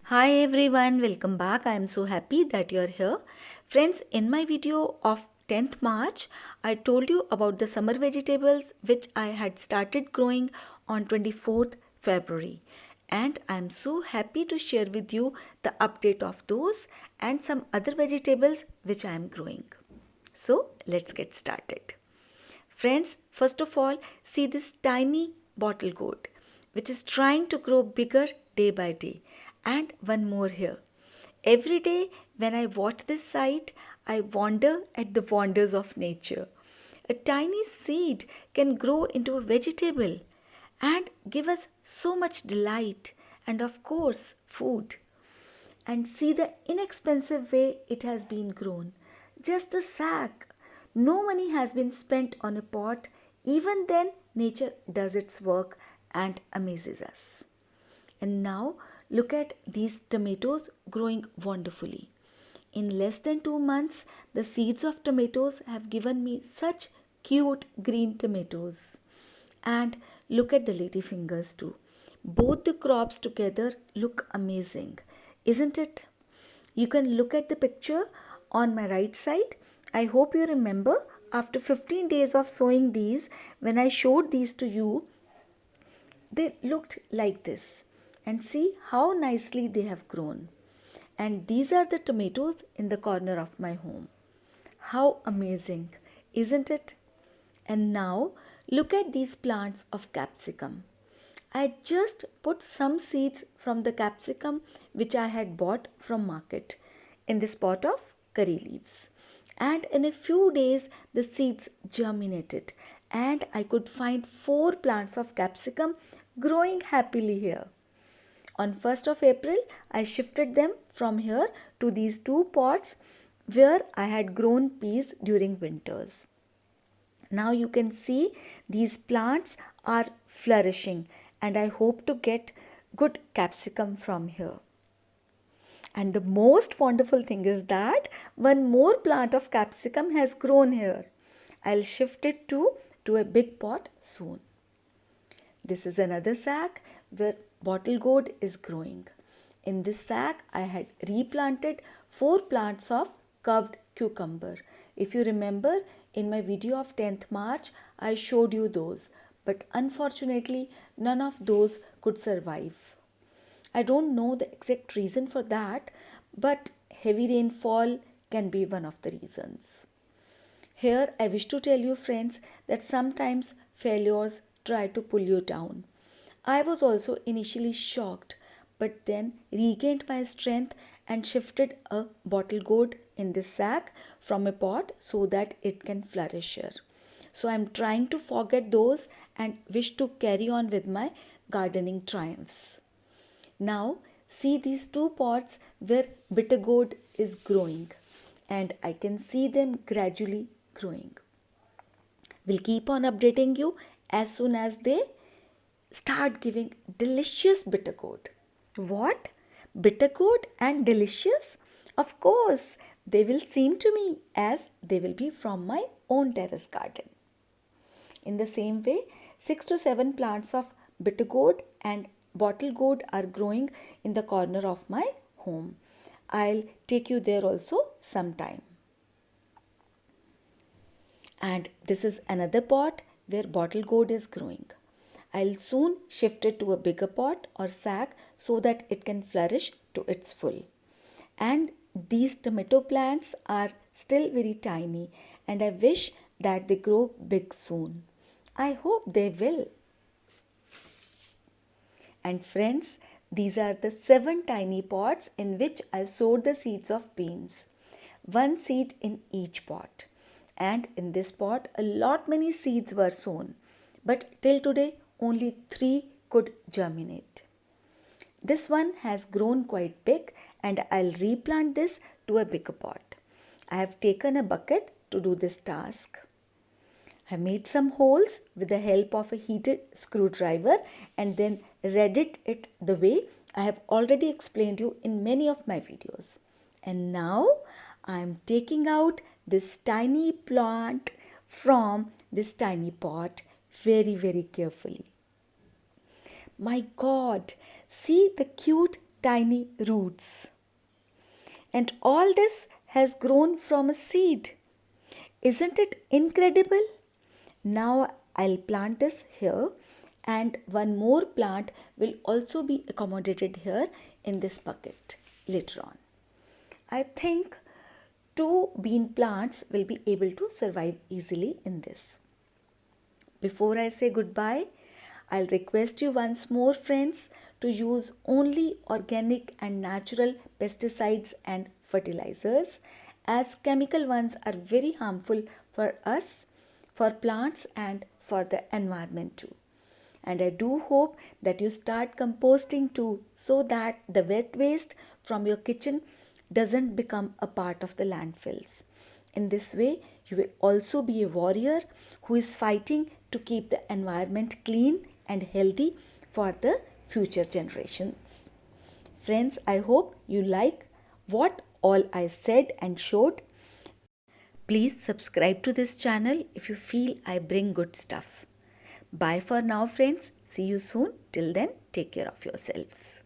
Hi everyone, welcome back. I am so happy that you're here. Friends, in my video of 10th March, I told you about the summer vegetables which I had started growing on 24th February. And I am so happy to share with you the update of those and some other vegetables which I am growing. So, let's get started. Friends, first of all, see this tiny bottle gourd which is trying to grow bigger day by day. And one more here. Every day when I watch this sight, I wonder at the wonders of nature. A tiny seed can grow into a vegetable and give us so much delight and, of course, food. And see the inexpensive way it has been grown. Just a sack. No money has been spent on a pot. Even then, nature does its work and amazes us. And now, look at these tomatoes growing wonderfully. In less than 2 months, the seeds of tomatoes have given me such cute green tomatoes. And look at the lady fingers too. Both the crops together look amazing, isn't it? You can look at the picture on my right side. I hope you remember after 15 days of sowing these, when I showed these to you, they looked like this. And see how nicely they have grown. And these are the tomatoes in the corner of my home. How amazing, isn't it? And now look at these plants of capsicum. I just put some seeds from the capsicum which I had bought from market in this pot of curry leaves. And in a few days the seeds germinated and I could find 4 plants of capsicum growing happily here. On 1st of April, I shifted them from here to these 2 pots where I had grown peas during winters. Now you can see these plants are flourishing and I hope to get good capsicum from here. And the most wonderful thing is that one more plant of capsicum has grown here. I'll shift it to a big pot soon. This is another sack where bottle gourd is growing. In this sack, I had replanted 4 plants of curved cucumber. If you remember, in my video of 10th March, I showed you those. But unfortunately, none of those could survive. I don't know the exact reason for that, but heavy rainfall can be one of the reasons. Here, I wish to tell you, friends, that sometimes failures try to pull you down. I was also initially shocked, but then regained my strength and shifted a bottle gourd in this sack from a pot so that it can flourish here. So I'm trying to forget those and wish to carry on with my gardening triumphs. Now, see these 2 pots where bitter gourd is growing and I can see them gradually growing. We'll keep on updating you as soon as they start giving delicious bitter gourd. What? Bitter gourd and delicious? Of course, they will seem to me as they will be from my own terrace garden. In the same way, 6 to 7 plants of bitter gourd and bottle gourd are growing in the corner of my home. I'll take you there also sometime. And this is another pot where bottle gourd is growing. I'll soon shift it to a bigger pot or sack so that it can flourish to its full. And these tomato plants are still very tiny and I wish that they grow big soon. I hope they will. And friends, these are the 7 tiny pots in which I sowed the seeds of beans. 1 seed in each pot. And in this pot, a lot many seeds were sown. But till today, only 3 could germinate. This one has grown quite big and I'll replant this to a bigger pot. I have taken a bucket to do this task. I made some holes with the help of a heated screwdriver and then readied it the way I have already explained you in many of my videos. And now I am taking out this tiny plant from this tiny pot very carefully. My God, see the cute tiny roots. And all this has grown from a seed. Isn't it incredible? Now I'll plant this here, and one more plant will also be accommodated here in this bucket later on. I think 2 bean plants will be able to survive easily in this. Before I say goodbye, I'll request you once more, friends, to use only organic and natural pesticides and fertilizers, as chemical ones are very harmful for us, for plants, and for the environment too. And I do hope that you start composting too, so that the wet waste from your kitchen doesn't become a part of the landfills. In this way, you will also be a warrior who is fighting to keep the environment clean and healthy for the future generations. Friends, I hope you like what all I said and showed. Please subscribe to this channel if you feel I bring good stuff. Bye for now, friends. See you soon. Till then, take care of yourselves.